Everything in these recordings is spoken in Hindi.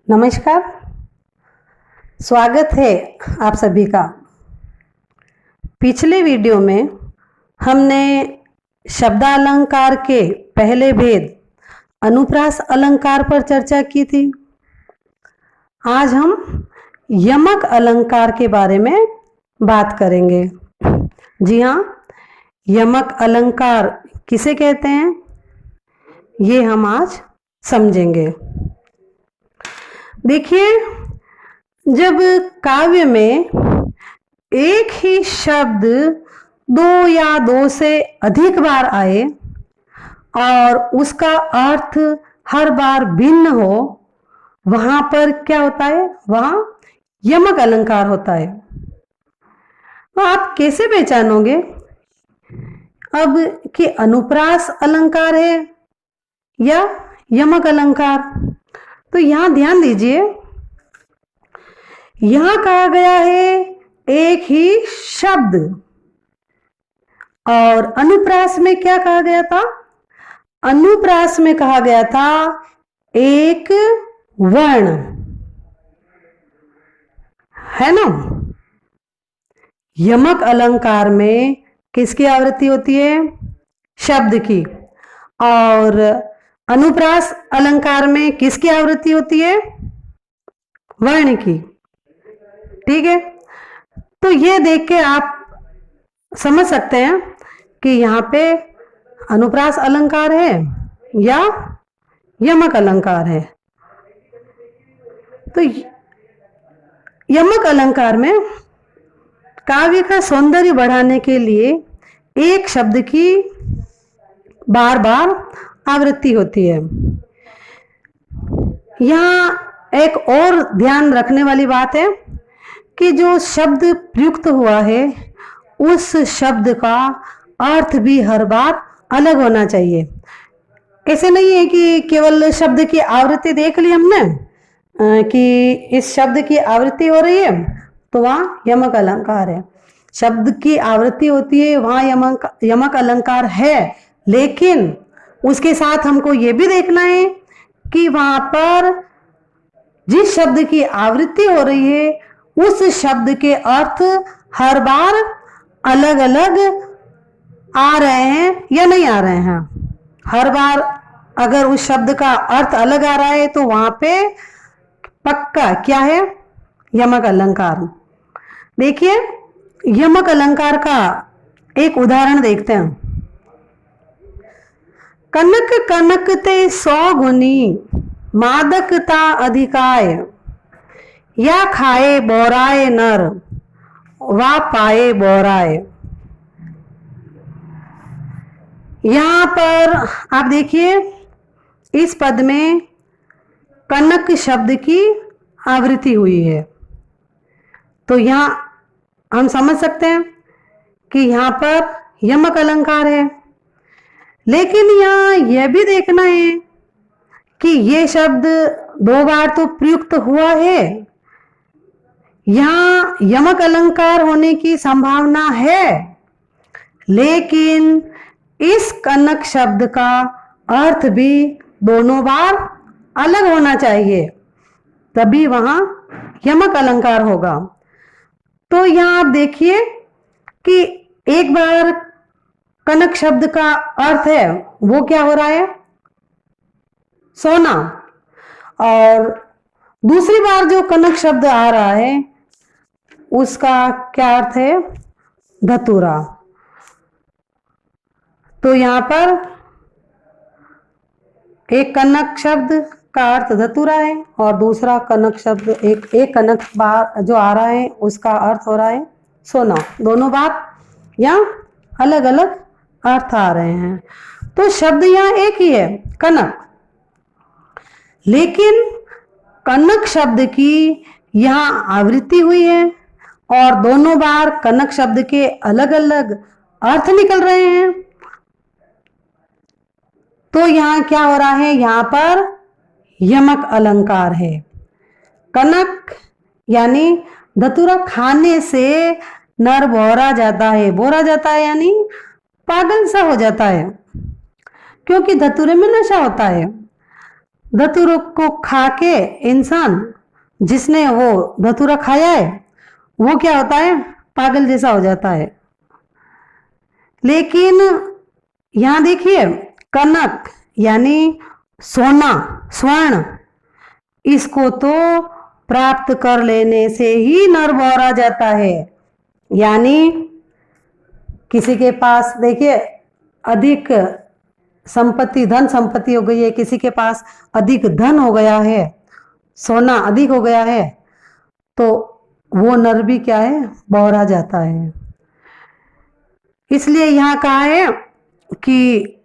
नमस्कार, स्वागत है आप सभी का। पिछले वीडियो में हमने शब्दालंकार के पहले भेद अनुप्रास अलंकार पर चर्चा की थी। आज हम यमक अलंकार के बारे में बात करेंगे। जी हाँ, यमक अलंकार किसे कहते हैं ये हम आज समझेंगे। देखिए, जब काव्य में एक ही शब्द दो या दो से अधिक बार आए और उसका अर्थ हर बार भिन्न हो, वहां पर क्या होता है? वहां यमक अलंकार होता है। तो आप कैसे पहचानोगे अब कि अनुप्रास अलंकार है या यमक अलंकार? तो यहां ध्यान दीजिए, यहां कहा गया है एक ही शब्द, और अनुप्रास में क्या कहा गया था? अनुप्रास में कहा गया था एक वर्ण, है ना। यमक अलंकार में किसकी आवृत्ति होती है? शब्द की। और अनुप्रास अलंकार में किसकी आवृत्ति होती है? वर्ण की। ठीक है, तो ये देख के आप समझ सकते हैं कि यहाँ पे अनुप्रास अलंकार है या यमक अलंकार है। तो यमक अलंकार में काव्य का सौंदर्य बढ़ाने के लिए एक शब्द की बार बार आवृत्ति होती है। यहाँ एक और ध्यान रखने वाली बात है कि जो शब्द प्रयुक्त हुआ है उस शब्द का अर्थ भी हर बार अलग होना चाहिए। ऐसे नहीं है कि केवल शब्द की आवृत्ति देख ली हमने कि इस शब्द की आवृत्ति हो रही है तो वहां यमक अलंकार है। शब्द की आवृत्ति होती है, वहां यमक अलंकार है, लेकिन उसके साथ हमको ये भी देखना है कि वहां पर जिस शब्द की आवृत्ति हो रही है उस शब्द के अर्थ हर बार अलग अलग आ रहे हैं या नहीं आ रहे हैं। हर बार अगर उस शब्द का अर्थ अलग आ रहा है तो वहां पे पक्का क्या है? यमक अलंकार। देखिए, यमक अलंकार का एक उदाहरण देखते हैं। कनक कनकते 100 गुनी मादकता अधिकाय, या खाए बोराए नर वा पाए बोराए। यहां पर आप देखिए, इस पद में कनक शब्द की आवृत्ति हुई है। तो यहां हम समझ सकते हैं कि यहां पर यमक अलंकार है, लेकिन यहां यह भी देखना है कि ये शब्द 2 बार तो प्रयुक्त हुआ है। यहां यमक अलंकार होने की संभावना है, लेकिन इस कनक शब्द का अर्थ भी दोनों बार अलग होना चाहिए, तभी वहां यमक अलंकार होगा। तो यहां आप देखिए कि एक बार कनक शब्द का अर्थ है वो क्या हो रहा है? सोना। और दूसरी बार जो कनक शब्द आ रहा है उसका क्या अर्थ है? धतूरा। तो यहां पर एक कनक शब्द का अर्थ धतूरा है और दूसरा कनक शब्द एक कनक बार जो आ रहा है उसका अर्थ हो रहा है सोना। दोनों बार यहाँ अलग अलग अर्थ आ रहे हैं। तो शब्द यहाँ एक ही है, कनक, लेकिन कनक शब्द की यहाँ आवृत्ति हुई है और दोनों बार कनक शब्द के अलग अलग अर्थ निकल रहे हैं। तो यहाँ क्या हो रहा है? यहाँ पर यमक अलंकार है। कनक यानी धतूरा खाने से नर बोरा जाता है। बोरा जाता है यानी पागल सा हो जाता है, क्योंकि धतूरे में नशा होता है। धतूरे को खा के इंसान, जिसने वो धतूरा खाया है, वो क्या होता है, पागल जैसा हो जाता है। लेकिन यहां देखिए, कनक यानी सोना, स्वर्ण, इसको तो प्राप्त कर लेने से ही नर बौरा जाता है। यानी किसी के पास देखिए अधिक संपत्ति, धन संपत्ति हो गई है, किसी के पास अधिक धन हो गया है, सोना अधिक हो गया है, तो वो नर भी क्या है, बौरा जाता है। इसलिए यहां कहा है कि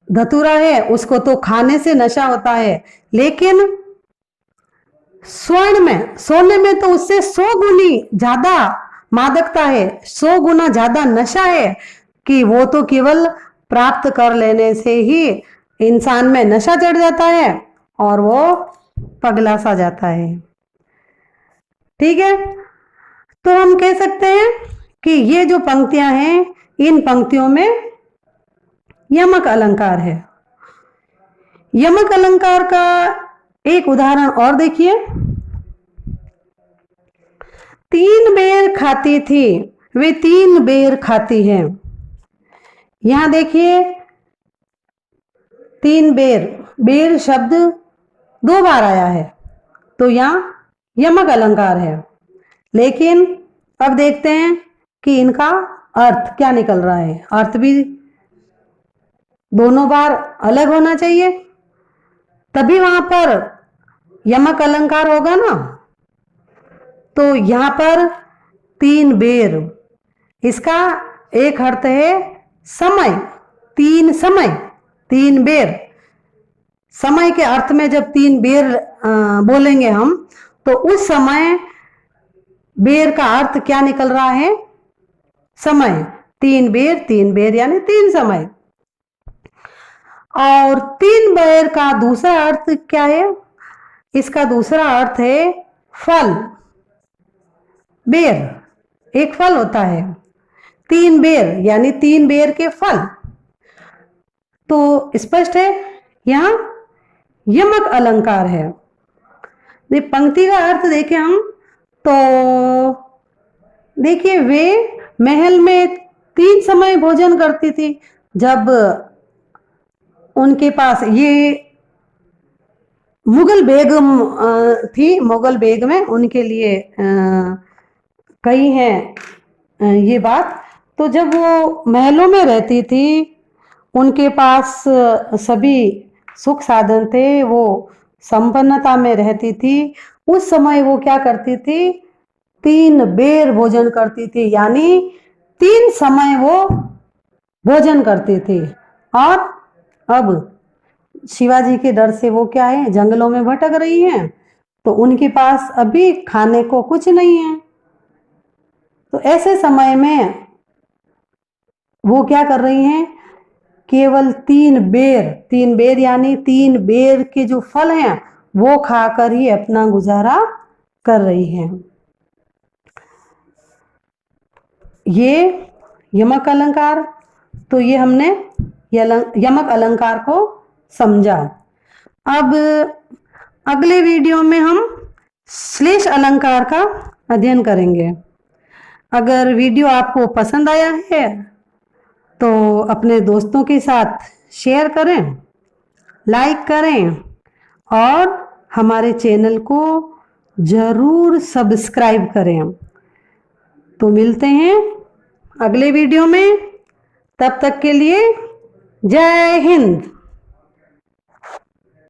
धतूरा है उसको तो खाने से नशा होता है, लेकिन स्वर्ण में, सोने में तो उससे 100 गुनी ज्यादा मादकता है, 100 गुना ज्यादा नशा है, कि वो तो केवल प्राप्त कर लेने से ही इंसान में नशा चढ़ जाता है और वो पगला सा जाता है। ठीक है, तो हम कह सकते हैं कि ये जो पंक्तियां हैं, इन पंक्तियों में यमक अलंकार है। यमक अलंकार का एक उदाहरण और देखिए, 3 बेर खाती थी, वे 3 बेर खाती है। यहां देखिए 3 बेर, बेर शब्द 2 बार आया है, तो यहां यमक अलंकार है। लेकिन अब देखते हैं कि इनका अर्थ क्या निकल रहा है। अर्थ भी दोनों बार अलग होना चाहिए, तभी वहां पर यमक अलंकार होगा ना। तो यहां पर 3 बेर, इसका एक अर्थ है समय, 3 समय, 3 बेर। समय के अर्थ में जब 3 बेर बोलेंगे हम, तो उस समय बेर का अर्थ क्या निकल रहा है, समय। 3 बेर, 3 बेर यानी 3 समय। और 3 बेर का दूसरा अर्थ क्या है, इसका दूसरा अर्थ है फल। बेर एक फल होता है, 3 बेर यानी 3 बेर के फल। तो स्पष्ट है यहां यमक अलंकार है। पंक्ति का अर्थ देखें हम, तो देखिए वे महल में 3 समय भोजन करती थी। जब उनके पास ये मुगल बेगम थी, मुगल बेगमें, उनके लिए कही है ये बात। तो जब वो महलों में रहती थी, उनके पास सभी सुख साधन थे, वो संपन्नता में रहती थी, उस समय वो क्या करती थी, 3 बेर भोजन करती थी, यानी 3 समय वो भोजन करती थी। और अब शिवाजी के डर से वो क्या है, जंगलों में भटक रही हैं, तो उनके पास अभी खाने को कुछ नहीं है। तो ऐसे समय में वो क्या कर रही हैं, केवल 3 बेर, 3 बेर यानी 3 बेर के जो फल हैं वो खाकर ही अपना गुजारा कर रही हैं। ये यमक अलंकार, तो ये हमने यमक अलंकार को समझा। अब अगले वीडियो में हम श्लेष अलंकार का अध्ययन करेंगे। अगर वीडियो आपको पसंद आया है तो अपने दोस्तों के साथ शेयर करें, लाइक करें और हमारे चैनल को ज़रूर सब्सक्राइब करें। तो मिलते हैं अगले वीडियो में, तब तक के लिए जय हिंद।